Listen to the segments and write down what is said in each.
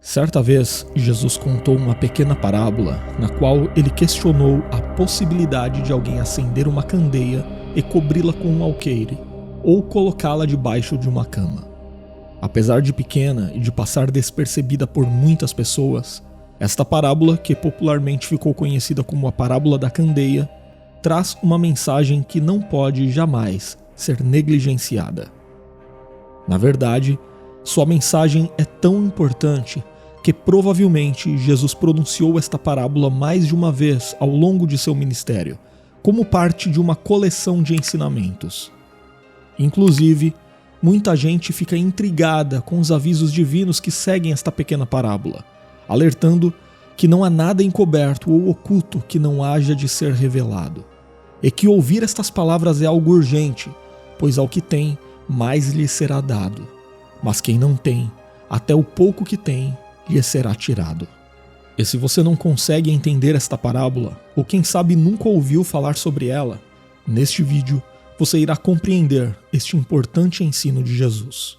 Certa vez, Jesus contou uma pequena parábola na qual ele questionou a possibilidade de alguém acender uma candeia e cobri-la com um alqueire, ou colocá-la debaixo de uma cama. Apesar de pequena e de passar despercebida por muitas pessoas, esta parábola, que popularmente ficou conhecida como a parábola da candeia, traz uma mensagem que não pode jamais ser negligenciada. Na verdade, sua mensagem é tão importante que provavelmente Jesus pronunciou esta parábola mais de uma vez ao longo de seu ministério, como parte de uma coleção de ensinamentos. Inclusive, muita gente fica intrigada com os avisos divinos que seguem esta pequena parábola, alertando que não há nada encoberto ou oculto que não haja de ser revelado, e que ouvir estas palavras é algo urgente, pois ao que tem, mais lhe será dado, mas quem não tem, até o pouco que tem, lhe será tirado. E se você não consegue entender esta parábola, ou quem sabe nunca ouviu falar sobre ela, neste vídeo você irá compreender este importante ensino de Jesus.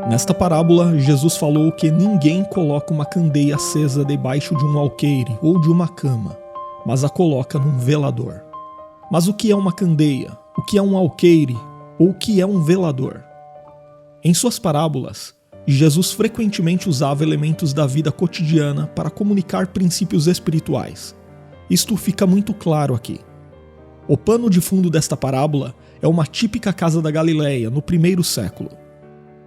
Nesta parábola, Jesus falou que ninguém coloca uma candeia acesa debaixo de um alqueire ou de uma cama, mas a coloca num velador. Mas o que é uma candeia? O que é um alqueire? Ou o que é um velador? Em suas parábolas, Jesus frequentemente usava elementos da vida cotidiana para comunicar princípios espirituais. Isto fica muito claro aqui. O pano de fundo desta parábola é uma típica casa da Galileia, no primeiro século.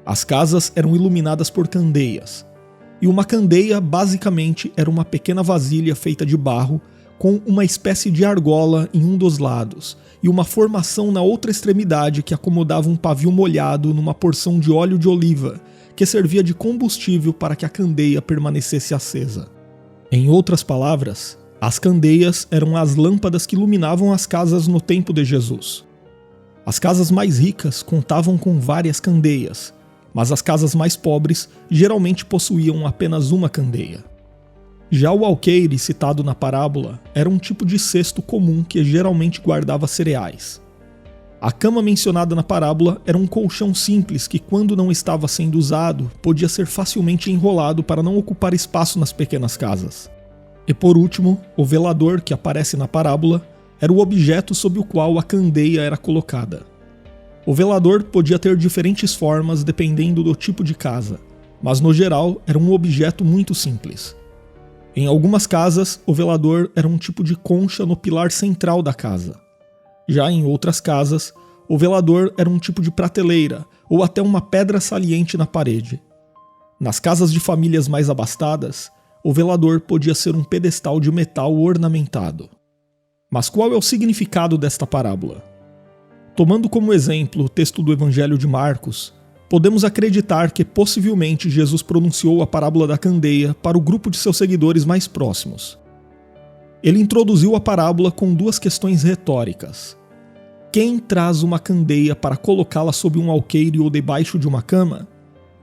As casas eram iluminadas por candeias, e uma candeia basicamente era uma pequena vasilha feita de barro com uma espécie de argola em um dos lados e uma formação na outra extremidade que acomodava um pavio molhado numa porção de óleo de oliva que servia de combustível para que a candeia permanecesse acesa. Em outras palavras, as candeias eram as lâmpadas que iluminavam as casas no tempo de Jesus. As casas mais ricas contavam com várias candeias, mas as casas mais pobres geralmente possuíam apenas uma candeia. Já o alqueire citado na parábola era um tipo de cesto comum que geralmente guardava cereais. A cama mencionada na parábola era um colchão simples que, quando não estava sendo usado, podia ser facilmente enrolado para não ocupar espaço nas pequenas casas. E por último, o velador que aparece na parábola era o objeto sob o qual a candeia era colocada. O velador podia ter diferentes formas dependendo do tipo de casa, mas no geral era um objeto muito simples. Em algumas casas, o velador era um tipo de concha no pilar central da casa. Já em outras casas, o velador era um tipo de prateleira ou até uma pedra saliente na parede. Nas casas de famílias mais abastadas, o velador podia ser um pedestal de metal ornamentado. Mas qual é o significado desta parábola? Tomando como exemplo o texto do Evangelho de Marcos, podemos acreditar que possivelmente Jesus pronunciou a parábola da candeia para o grupo de seus seguidores mais próximos. Ele introduziu a parábola com duas questões retóricas. Quem traz uma candeia para colocá-la sob um alqueire ou debaixo de uma cama?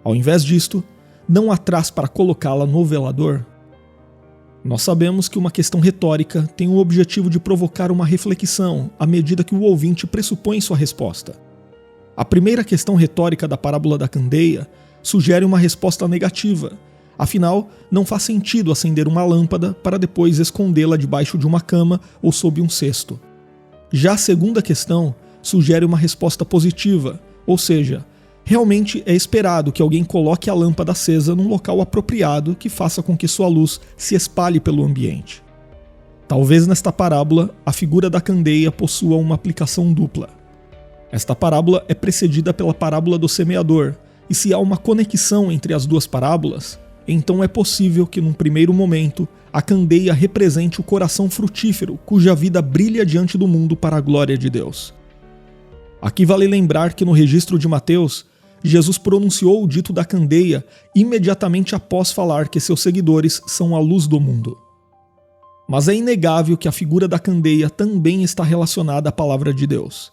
Ao invés disto, não a traz para colocá-la no velador? Nós sabemos que uma questão retórica tem o objetivo de provocar uma reflexão à medida que o ouvinte pressupõe sua resposta. A primeira questão retórica da parábola da candeia sugere uma resposta negativa, afinal, não faz sentido acender uma lâmpada para depois escondê-la debaixo de uma cama ou sob um cesto. Já a segunda questão sugere uma resposta positiva, ou seja, realmente é esperado que alguém coloque a lâmpada acesa num local apropriado que faça com que sua luz se espalhe pelo ambiente. Talvez nesta parábola a figura da candeia possua uma aplicação dupla. Esta parábola é precedida pela parábola do semeador, e se há uma conexão entre as duas parábolas, então é possível que num primeiro momento a candeia represente o coração frutífero cuja vida brilha diante do mundo para a glória de Deus. Aqui vale lembrar que no registro de Mateus, Jesus pronunciou o dito da candeia imediatamente após falar que seus seguidores são a luz do mundo. Mas é inegável que a figura da candeia também está relacionada à palavra de Deus.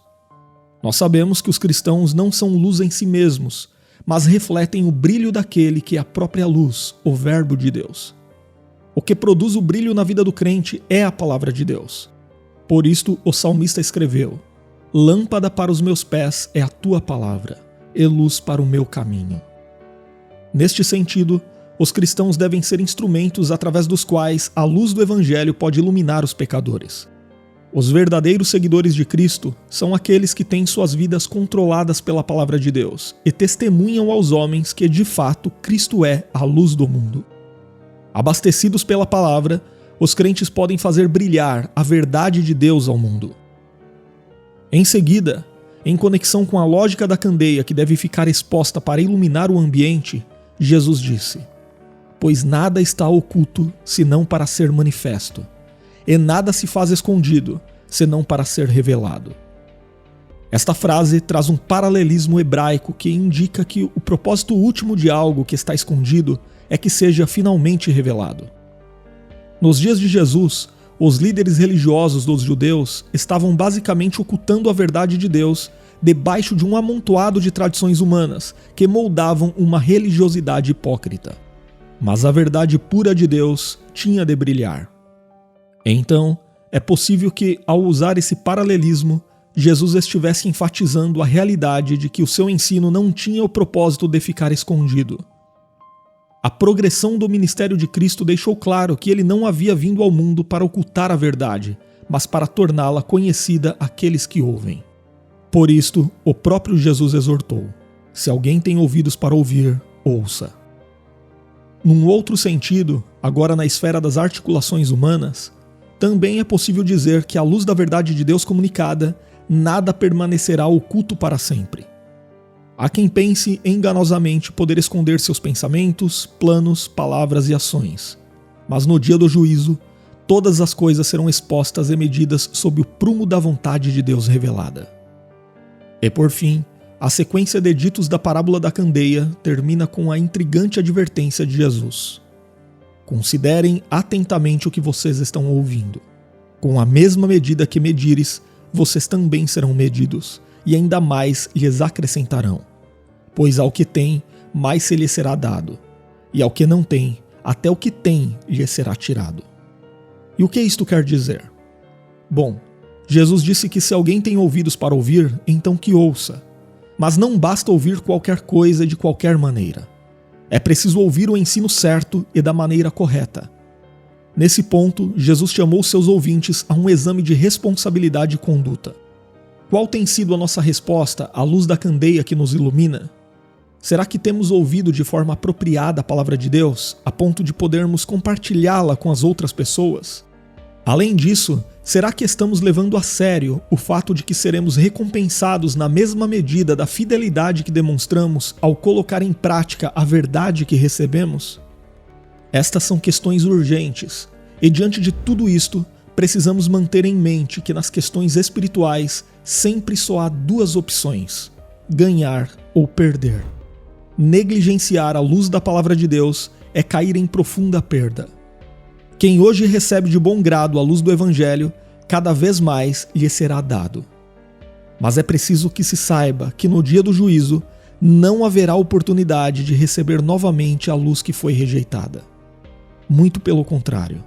Nós sabemos que os cristãos não são luz em si mesmos, mas refletem o brilho daquele que é a própria luz, o Verbo de Deus. O que produz o brilho na vida do crente é a palavra de Deus. Por isto, o salmista escreveu: Lâmpada para os meus pés é a tua palavra, e luz para o meu caminho. Neste sentido, os cristãos devem ser instrumentos através dos quais a luz do Evangelho pode iluminar os pecadores. Os verdadeiros seguidores de Cristo são aqueles que têm suas vidas controladas pela palavra de Deus e testemunham aos homens que, de fato, Cristo é a luz do mundo. Abastecidos pela palavra, os crentes podem fazer brilhar a verdade de Deus ao mundo. Em seguida, em conexão com a lógica da candeia que deve ficar exposta para iluminar o ambiente, Jesus disse: "Pois nada está oculto, senão para ser manifesto, e nada se faz escondido, senão para ser revelado." Esta frase traz um paralelismo hebraico que indica que o propósito último de algo que está escondido é que seja finalmente revelado. Nos dias de Jesus, os líderes religiosos dos judeus estavam basicamente ocultando a verdade de Deus debaixo de um amontoado de tradições humanas que moldavam uma religiosidade hipócrita. Mas a verdade pura de Deus tinha de brilhar. Então, é possível que, ao usar esse paralelismo, Jesus estivesse enfatizando a realidade de que o seu ensino não tinha o propósito de ficar escondido. A progressão do ministério de Cristo deixou claro que ele não havia vindo ao mundo para ocultar a verdade, mas para torná-la conhecida àqueles que ouvem. Por isto, o próprio Jesus exortou: "Se alguém tem ouvidos para ouvir, ouça." Num outro sentido, agora na esfera das articulações humanas, também é possível dizer que à luz da verdade de Deus comunicada, nada permanecerá oculto para sempre. Há quem pense enganosamente poder esconder seus pensamentos, planos, palavras e ações. Mas no dia do juízo, todas as coisas serão expostas e medidas sob o prumo da vontade de Deus revelada. E por fim, a sequência de ditos da parábola da candeia termina com a intrigante advertência de Jesus: "Considerem atentamente o que vocês estão ouvindo. Com a mesma medida que medires, vocês também serão medidos, e ainda mais lhes acrescentarão. Pois ao que tem, mais se lhe será dado, e ao que não tem, até o que tem lhe será tirado." E o que isto quer dizer? Bom, Jesus disse que se alguém tem ouvidos para ouvir, então que ouça. Mas não basta ouvir qualquer coisa de qualquer maneira. É preciso ouvir o ensino certo e da maneira correta. Nesse ponto, Jesus chamou seus ouvintes a um exame de responsabilidade e conduta. Qual tem sido a nossa resposta à luz da candeia que nos ilumina? Será que temos ouvido de forma apropriada a palavra de Deus, a ponto de podermos compartilhá-la com as outras pessoas? Além disso, será que estamos levando a sério o fato de que seremos recompensados na mesma medida da fidelidade que demonstramos ao colocar em prática a verdade que recebemos? Estas são questões urgentes, e diante de tudo isto, precisamos manter em mente que nas questões espirituais sempre só há duas opções: ganhar ou perder. Negligenciar a luz da palavra de Deus é cair em profunda perda. Quem hoje recebe de bom grado a luz do Evangelho, cada vez mais lhe será dado. Mas é preciso que se saiba que no dia do juízo não haverá oportunidade de receber novamente a luz que foi rejeitada. Muito pelo contrário,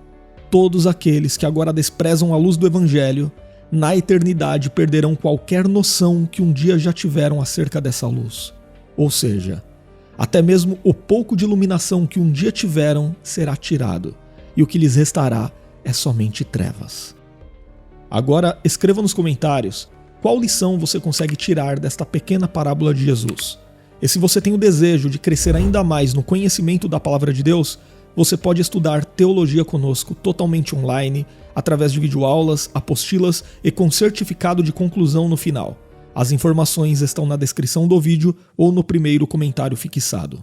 todos aqueles que agora desprezam a luz do Evangelho, na eternidade perderão qualquer noção que um dia já tiveram acerca dessa luz. Ou seja, até mesmo o pouco de iluminação que um dia tiveram será tirado, e o que lhes restará é somente trevas. Agora, escreva nos comentários qual lição você consegue tirar desta pequena parábola de Jesus. E se você tem o desejo de crescer ainda mais no conhecimento da palavra de Deus, você pode estudar teologia conosco totalmente online, através de videoaulas, apostilas e com certificado de conclusão no final. As informações estão na descrição do vídeo ou no primeiro comentário fixado.